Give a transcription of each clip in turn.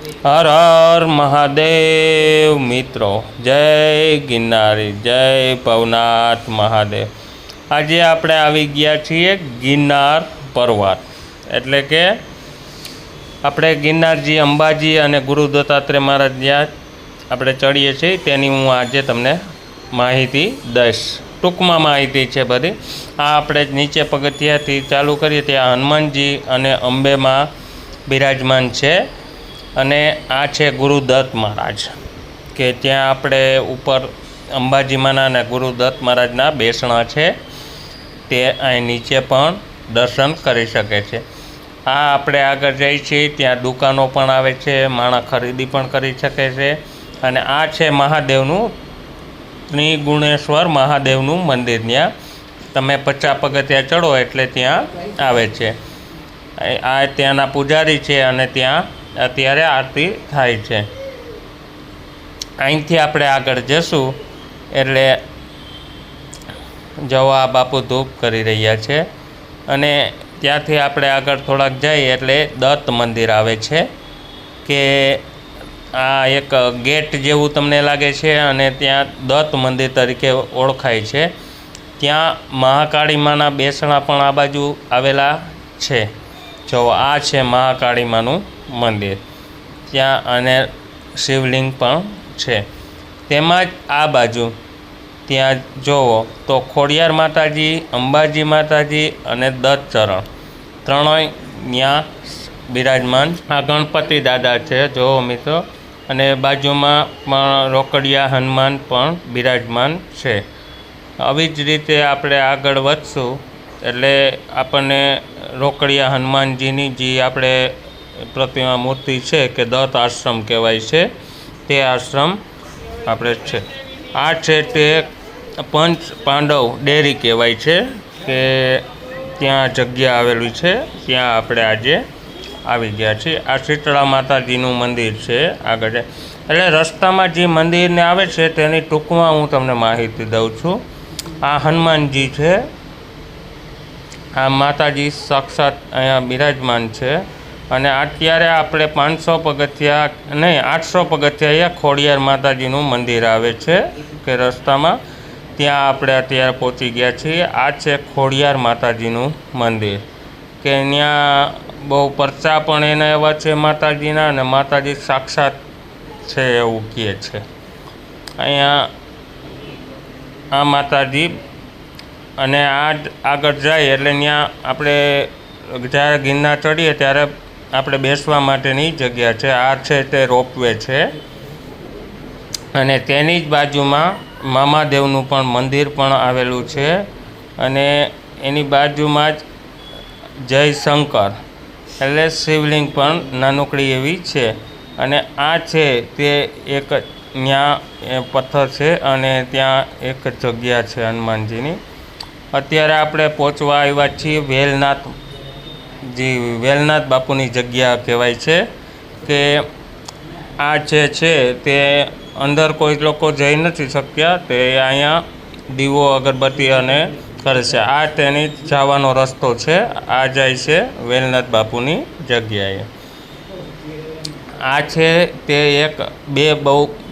હર હર મહાદેવ મિત્રો, જય ગિરનારી, જય ભવનાથ મહાદેવ। આજે આપણે આવી ગયા છીએ ગિરનાર પર્વત, એટલે કે આપણે ગિરનારજી અંબાજી અને ગુરુ દત્તાત્રેય મહારાજ જ્યાં આપણે ચડીએ છીએ તેની હું આજે તમને માહિતી દઈશ। ટૂંકમાં માહિતી છે બધી। આ આપણે નીચે પગથિયાથી ચાલુ કરીએ ત્યાં હનુમાનજી અને અંબેમાં બિરાજમાન છે, અને આ છે ગુરુદત્ત મહારાજ કે ત્યાં આપણે ઉપર અંબાજીમાંના અને ગુરુદત્ત મહારાજના બેસણા છે, તે અહીં નીચે પણ દર્શન કરી શકે છે। આ આપણે આગળ જઈએ છીએ ત્યાં દુકાનો પણ આવે છે, માણસ ખરીદી પણ કરી શકે છે। અને આ છે મહાદેવનું ત્રિગુણેશ્વર મહાદેવનું મંદિર। ત્યાં તમે 50 પગથિયા ચડો એટલે ત્યાં આવે છે। આ ત્યાંના પૂજારી છે અને ત્યાં અત્યારે આરતી થાય છે। અહીંથી આપણે આગળ જશું એટલે જવા બાપુ ધૂપ કરી રહ્યા છે, અને ત્યાંથી આપણે આગળ થોડાક જઈએ એટલે દત્ત મંદિર આવે છે કે આ એક ગેટ જેવું તમને લાગે છે, અને ત્યાં દત્ત મંદિર તરીકે ઓળખાય છે। ત્યાં મહાકાળી માના બેસણા પણ આ બાજુ આવેલા છે। જો આ છે મહાકાળી માનું મંદિર ત્યાં, અને શિવલિંગ પણ છે। તેમજ આ બાજુ ત્યાં જોવો તો ખોડિયાર માતાજી, અંબાજી માતાજી અને દત્તચરણ ત્રણેય ત્યાં બિરાજમાન। આ ગણપતિ દાદા છે જોવો મિત્રો, અને બાજુમાં પણ રોકડિયા હનુમાન પણ બિરાજમાન છે। આવી જ રીતે આપણે આગળ વધશું એટલે આપણને રોકડિયા હનુમાનજીની જે આપણે પ્રતિમા મૂર્તિ છે કે દત્ત આશ્રમ કહેવાય છે, તે આશ્રમ આપણે છે। આ છે તે પંચ પાંડવ ડેરી કહેવાય છે કે ત્યાં જગ્યા આવેલી છે, ત્યાં આપણે આજે આવી ગયા છીએ। આ શીતળા માતાજીનું મંદિર છે આગળ, એટલે રસ્તામાં જે મંદિરને આવે છે તેની ટૂંકમાં હું તમને માહિતી દઉં છું। આ હનુમાનજી છે, આ માતાજી સાક્ષાત અહીંયા બિરાજમાન છે, અને અત્યારે આપણે 500 પગથિયા નહીં 800 પગથિયા ખોડિયાર માતાજીનું મંદિર આવે છે કે રસ્તામાં, ત્યાં આપણે અત્યારે પહોંચી ગયા છીએ। આ છે ખોડિયાર માતાજીનું મંદિર કે ત્યાં બહુ પરચા પણ એના એવા છે માતાજીના, અને માતાજી સાક્ષાત છે એવું કહે છે। અહીંયા આ માતાજી, અને આ આગળ જાય એટલે ત્યાં આપણે જ્યારે ગિરનાર ચડીએ ત્યારે આપણે બેસવા માટેની જગ્યા છે। આ છે તે રોપવે છે, અને તેની જ બાજુમાં મામાદેવનું પણ મંદિર પણ આવેલું છે, અને એની બાજુમાં જ જયશંકર એટલે શિવલિંગ પણ નાનકડી એવી છે। અને આ છે તે એક ત્યાં પથ્થર છે, અને ત્યાં એક જગ્યા છે હનુમાનજીની। અત્યારે આપણે પહોંચવા આવ્યા છીએ વેલનાથ, જે વેલનાથ બાપુની જગ્યા કહેવાય છે કે આ જે છે તે અંદર કોઈ લોકો જઈ નથી શક્યા, તે અહીંયા દીવો અગરબત્તી અને કરે છે। આ તેની જવાનો રસ્તો છે, આ જાય છે વેલનાથ બાપુની જગ્યાએ। આ છે તે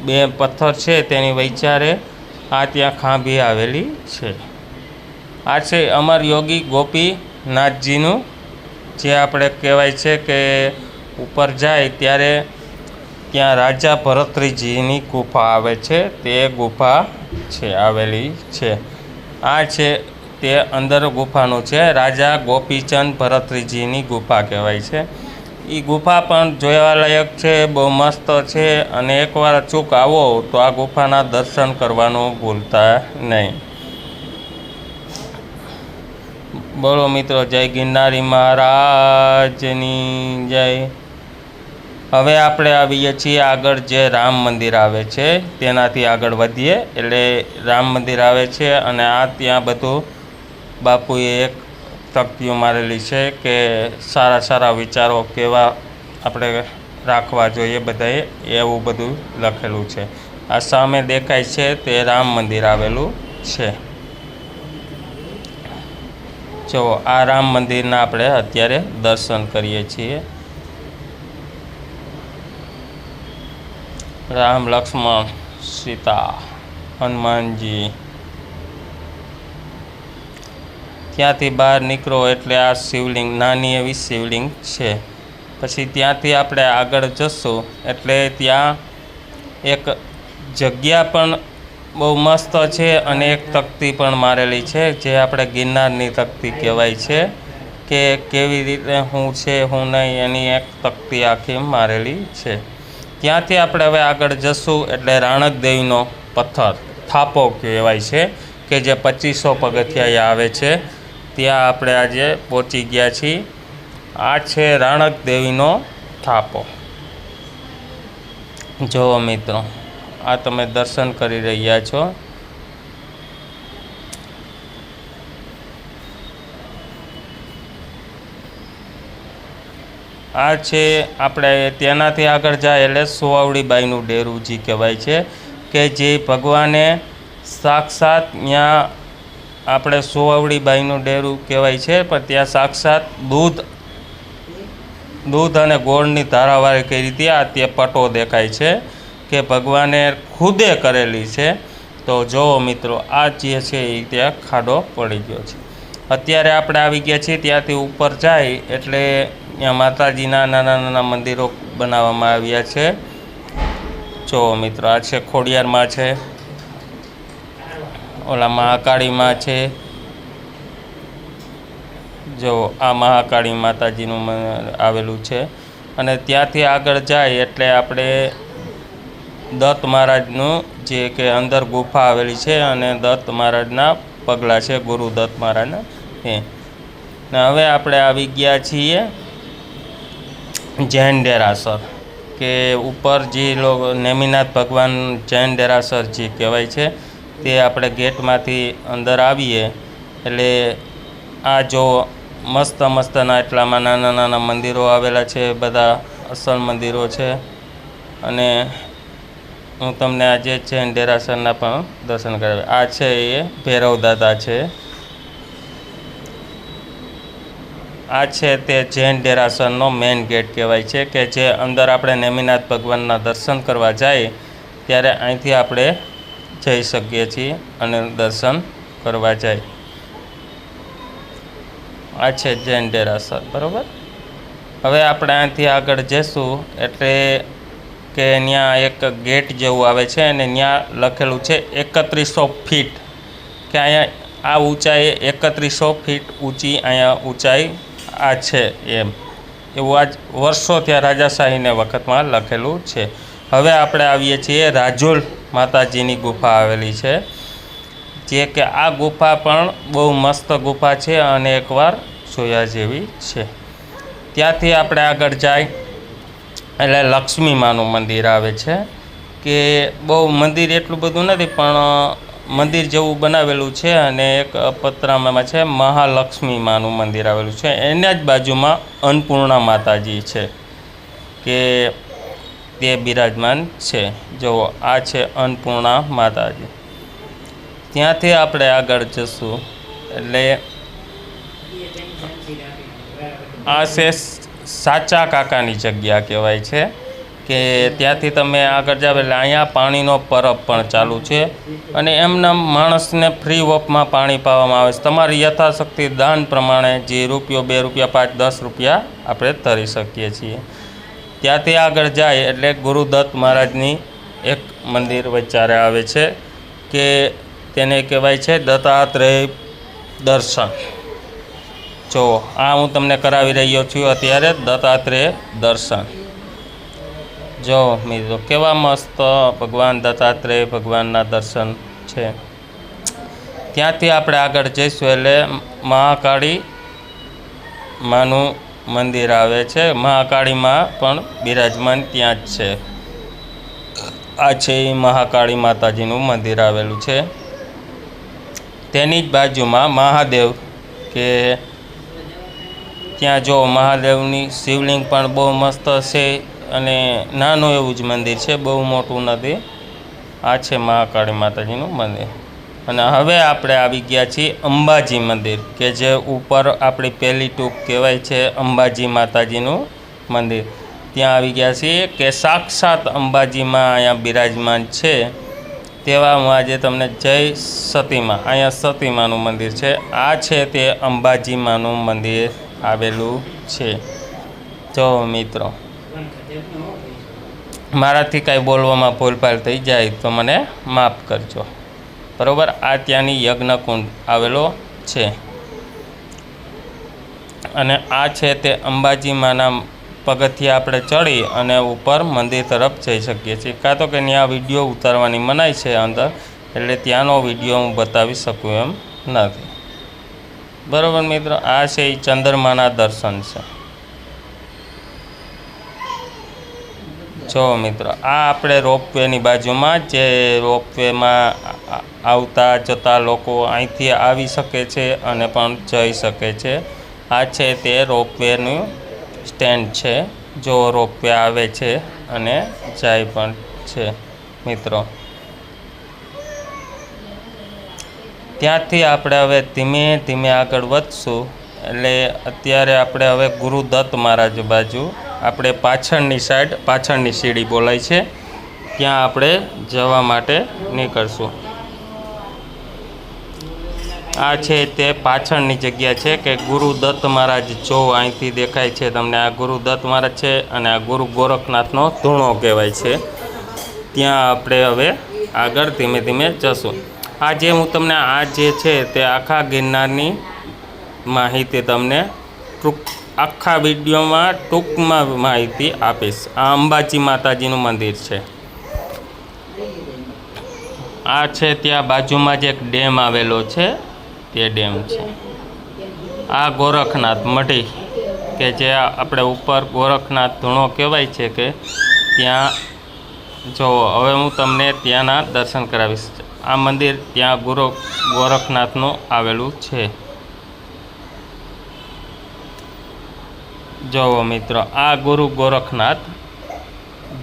બે પથ્થર છે તેની વૈચારે આ ત્યાં ખાંભી આવેલી છે। આ છે અમર યોગી ગોપીનાથજીનું, જે આપણે કહેવાય છે કે ઉપર જાય ત્યારે ત્યાં રાજા ભરતરીજીની ગુફા આવે છે, તે ગુફા છે આવેલી છે। આ છે તે અંદર ગુફાનું છે, રાજા ગોપીચંદ ભરતરીજીની ગુફા કહેવાય છે। એ ગુફા પણ જોવાલાયક છે, બહુ મસ્ત છે, અને એકવાર અચૂક આવો તો આ ગુફાના દર્શન કરવાનું ભૂલતા નહીં। બોલો મિત્રો, જય ગિરનારી મહારાજની જય। હવે આપણે આવીએ છીએ આગળ, જે રામ મંદિર આવે છે તેનાથી આગળ વધીએ એટલે રામ મંદિર આવે છે, અને આ ત્યાં બધું બાપુએ એક તકતીઓ મારેલી છે કે સારા સારા વિચારો કેવા આપણે રાખવા જોઈએ બધાએ, એવું બધું લખેલું છે। આ સામે દેખાય છે તે રામ મંદિર આવેલું છે। જો આ રામ મંદિરના આપણે અત્યારે દર્શન કરીએ છીએ। રામ લક્ષ્મણ સીતા હનુમાનજી. ત્યાંથી બહાર નીકળો એટલે આ શિવલિંગ, નાની એવી શિવલિંગ છે. પછી ત્યાંથી આપણે આગળ જશું એટલે ત્યાં એક જગ્યા પણ બહુ મસ્ત છે અને એક તકતી પણ મારેલી છે, જે આપણે ગિરનારની તકતી કહેવાય છે, કે કેવી રીતે શું છે શું નહીં એની એક તકતી આખી મારેલી છે. ત્યાંથી આપણે હવે આગળ જશું એટલે રાણક દેવીનો પથ્થર થાપો કહેવાય છે, કે જે 2500 પગથિયાએ આવે છે. ત્યાં આપણે આજે પહોંચી ગયા છીએ. આ છે રાણક દેવીનો થાપો. જુઓ મિત્રો, આ તમે દર્શન કરી રહ્યા છો. આ છે આપણે તેનાથી આગળ જાય એટલે સુવાવડીબાઈનું ડેરું જે કહેવાય છે, કે જે ભગવાને સાક્ષાત ત્યાં આપણે સુવાવડીબાઈનું ડેરું કહેવાય છે, પણ ત્યાં સાક્ષાત દૂધ અને ગોળની ધારાવાળી કરી હતી. આ તે પટો દેખાય છે કે ભગવાને ખુદે કરેલી છે. તો જુઓ મિત્રો, આ જે છે એ ત્યાં ખાડો પડી ગયો છે. અત્યારે આપણે આવી ગયા છીએ. ત્યાંથી ઉપર જાય એટલે ત્યાં માતાજીના નાના નાના મંદિરો બનાવવામાં આવ્યા છે. જુઓ મિત્રો, આ છે ખોડિયારમાં છે, ઓલા મહાકાળીમાં છે. જો આ મહાકાળી માતાજીનું આવેલું છે. અને ત્યાંથી આગળ જાય એટલે આપણે દત્ત મહારાજનું જે કે અંદર ગુફા આવેલી છે અને દત્ત મહારાજના પગલાં છે, ગુરુ દત્ત મહારાજના. ને હવે આપણે આવી ગયા છીએ જૈન દેરાસર, કે ઉપર જે લોકો નેમિનાથ ભગવાન જૈન દેરાસર જે કહેવાય છે, તે આપણે ગેટમાંથી અંદર આવીએ એટલે આ જો મસ્ત મસ્તના એટલામાં નાના નાના મંદિરો આવેલા છે, બધા અસલ મંદિરો છે. અને હું તમને આજે જૈન દેરાસરના પણ દર્શન કરાવી. આ છે એ ભૈરવ દાદા છે. આ છે તે જૈન દેરાસરનો મેઇન ગેટ કહેવાય છે, કે જે અંદર આપણે નેમિનાથ ભગવાનના દર્શન કરવા જાય ત્યારે અહીંથી આપણે જઈ શકીએ છીએ અને દર્શન કરવા જાય. આ છે જૈન દેરાસર, બરાબર. હવે આપણે અહીંથી આગળ જઈશું એટલે કે ત્યાં એક ગેટ જેવું આવે છે અને ત્યાં લખેલું છે 3100 ફીટ, કે અહીંયા આ ઊંચાઈ 3100 ફીટ ઊંચી અહીંયા ઊંચાઈ આ છે એમ, એવું આજ વર્ષો ત્યાં રાજાશાહીને વખતમાં લખેલું છે. હવે આપણે આવીએ છીએ રાજુલ માતાજીની ગુફા આવેલી છે, જે કે આ ગુફા પણ બહુ મસ્ત ગુફા છે અને એકવાર જોયા જેવી છે. ત્યાંથી આપણે આગળ જાય એટલે લક્ષ્મી માનું મંદિર આવે છે, કે બહુ મંદિર એટલું બધું નથી પણ મંદિર જેવું બનાવેલું છે. અને એક પતરામાં છે મહાલક્ષ્મી માનું મંદિર આવેલું છે. એના જ બાજુમાં અન્નપૂર્ણા માતાજી છે, કે તે બિરાજમાન છે. જો આ છે અન્નપૂર્ણા માતાજી. ત્યાંથી આપણે આગળ જશું એટલે આ છે સાચા કાકાની જગ્યા કહેવાય છે, કે ત્યાંથી તમે આગળ જાવ એટલે અહીંયા પાણીનો પરબ પણ ચાલુ છે અને એમના માણસને ફ્રી ઓફમાં પાણી પાવામાં આવે છે. તમારી યથાશક્તિ દાન પ્રમાણે જે રૂપિયો, 2 રૂપિયા, 5, 10 રૂપિયા આપણે ધરી શકીએ છીએ. ત્યાંથી આગળ જાય એટલે ગુરુદત્ત મહારાજની એક મંદિર વચારે આવે છે, કે તેને કહેવાય છે દત્તાત્રેય દર્શન. જો આ હું તમને કરાવી રહ્યો છું અત્યારે દત્તાત્રેય દર્શન. જો મિત્રો, કેવા મસ્ત ભગવાન દત્તાત્રેય ભગવાનના દર્શન છે. ત્યાંથી આપણે આગળ જઈશું એટલે મહાકાળી માનું મંદિર આવે છે. મહાકાળીમાં પણ બિરાજમાન ત્યાં જ છે. આ છે એ મહાકાળી માતાજીનું મંદિર આવેલું છે. તેની જ બાજુમાં મહાદેવ, કે ત્યાં જો મહાદેવની શિવલિંગ પણ બહુ મસ્ત છે અને નાનું એવું જ મંદિર છે, બહુ મોટું નથી. આ છે મહાકાળી માતાજીનું મંદિર. અને હવે આપણે આવી ગયા છીએ અંબાજી મંદિર, કે જે ઉપર આપણી પહેલી ટૂંક કહેવાય છે અંબાજી માતાજીનું મંદિર. ત્યાં આવી ગયા છીએ કે સાક્ષાત અંબાજીમાં અહીંયા બિરાજમાન છે તેવા હું આજે તમને જય સતીમાં, અહીંયા સતીમાનું મંદિર છે, આ છે તે અંબાજીમાનું મંદિર આવેલું છે। જો મિત્રો મારાથી કાંઈ બોલવામાં ભૂલભાલ થઈ જાય તો મને માફ કરજો, બરાબર। આ ત્યાંની યજ્ઞકુંડ આવેલો છે અને આ છે તે અંબાજીમાના પગથિયા આપણે ચડી અને ઉપર મંદિર તરફ જઈ શકીએ છીએ। કાં તો કે ત્યાં વિડીયો ઉતારવાની મનાઈ છે અંદર, એટલે ત્યાંનો વિડીયો હું બતાવી શકું એમ નથી, બરાબર મિત્રો। આ છે એ ચંદ્રમાના દર્શન છે। જો મિત્રો આ આપણે રોપવેની બાજુમાં, જે રોપવેમાં આવતા જતા લોકો અહીંથી આવી શકે છે અને પણ જઈ શકે છે। આ છે તે રોપવેનું સ્ટેન્ડ છે, જો રોપવે આવે છે અને જાય પણ છે મિત્રો। ત્યાંથી આપણે હવે ધીમે ધીમે આગળ વધશું, એટલે અત્યારે આપણે હવે ગુરુદત્ત મહારાજ બાજુ આપણે પાછળની સાઈડ, પાછળની સીડી બોલાય છે, ત્યાં આપણે જવા માટે નીકળશું। આ છે તે પાછળની જગ્યા છે કે ગુરુદત્ત મહારાજ, જો અહીંથી દેખાય છે તમને, આ ગુરુદત્ત મહારાજ છે અને આ ગુરુ ગોરખનાથનો ધૂણો કહેવાય છે। ત્યાં આપણે હવે આગળ ધીમે ધીમે જશું। આ જે હું તમને આ જે છે તે આખા ગિરનારની માહિતી તમને આખા વિડીયોમાં ટૂંકમાં માહિતી આપીશ। આ અંબાજી માતાજીનું મંદિર છે। આ છે ત્યાં બાજુમાં જ એક ડેમ આવેલો છે, તે ડેમ છે। આ ગોરખનાથ મઢી કે જે આપણે ઉપર ગોરખનાથ ધૂણો કહેવાય છે, કે ત્યાં જો હવે હું તમને ત્યાંના દર્શન કરાવીશ। આ મંદિર ત્યાં ગોરખનાથનું આવેલું છે। જુઓ મિત્રો આ ગુરુ ગોરખનાથ,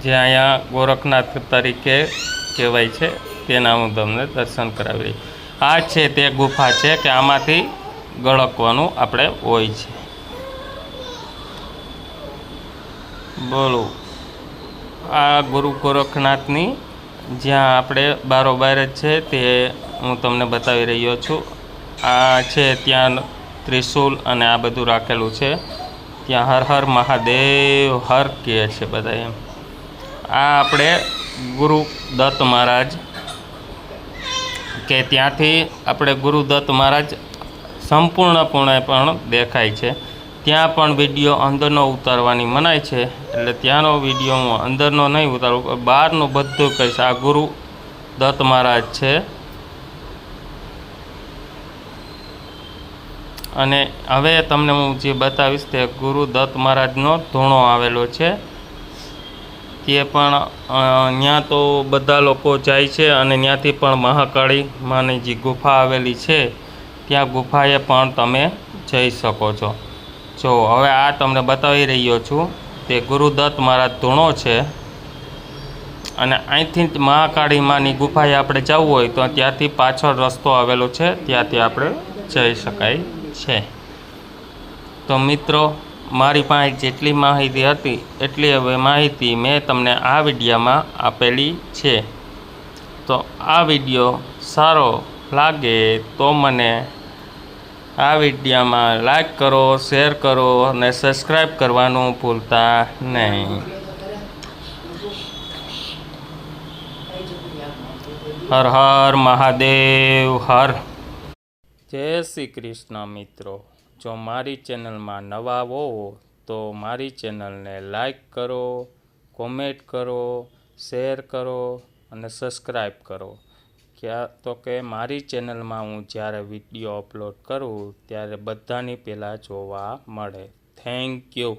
જે અહીંયા ગોરખનાથ તરીકે કહેવાય છે, તેના હું તમને દર્શન કરાવી રહી। આ છે તે ગુફા છે કે આમાંથી ગળકવાનું આપણે હોય છે, બોલો। આ ગુરુ ગોરખનાથની જ્યાં આપણે બારોબાર જ છે તે હું તમને બતાવી રહ્યો છું। આ છે ત્યાં ત્રિશૂલ અને આ બધું રાખેલું છે, ત્યાં હર હર મહાદેવ હર કહે છે બધા એમ। આ આપણે ગુરુદત્ત મહારાજ કે ત્યાંથી આપણે ગુરુદત્ત મહારાજ સંપૂર્ણપણે પણ દેખાય છે। ત્યાં પણ વિડીયો અંદરનો ઉતારવાની મનાય છે, એટલે ત્યાંનો વિડીયો હું અંદરનો નહીં ઉતારું, બહારનું બધું કહીશ। આ ગુરુદત્ત મહારાજ છે અને હવે તમને હું જે બતાવીશ તે ગુરુદત્ત મહારાજનો ધૂણો આવેલો છે, તે પણ ત્યાં તો બધા લોકો જાય છે અને ત્યાંથી પણ મહાકાળી માની જે ગુફા આવેલી છે, ત્યાં ગુફાએ પણ તમે જઈ શકો છો। જો હવે આ તમને બતાવી રહ્યો છું તે ગુરુદત્ત મહારાજ ધૂણો છે અને અહીંથી જ મહાકાળી માની ગુફાએ આપણે જવું હોય તો ત્યાંથી પાછળ રસ્તો આવેલો છે, ત્યાંથી આપણે જઈ શકાય છે। તો મિત્રો મારી પાસે જેટલી માહિતી હતી એટલી હવે માહિતી મેં તમને આ વિડીયોમાં આપેલી છે। તો આ વિડીયો સારો લાગે તો મને આ વિડીયોમાં લાઈક કરો, શેર કરો અને સબસ્ક્રાઈબ કરવાનું ભૂલતા નહીં। હર હર મહાદેવ હર। જય શ્રી કૃષ્ણ મિત્રો। જો મારી ચેનલમાં નવા હો તો મારી ચેનલને લાઈક કરો, કોમેન્ટ કરો, શેર કરો અને સબસ્ક્રાઈબ કરો। ક્યાં તો કે મારી ચેનલમાં હું જ્યારે વિડીયો અપલોડ કરું ત્યારે બધાની પહેલાં જોવા મળે। Thank you.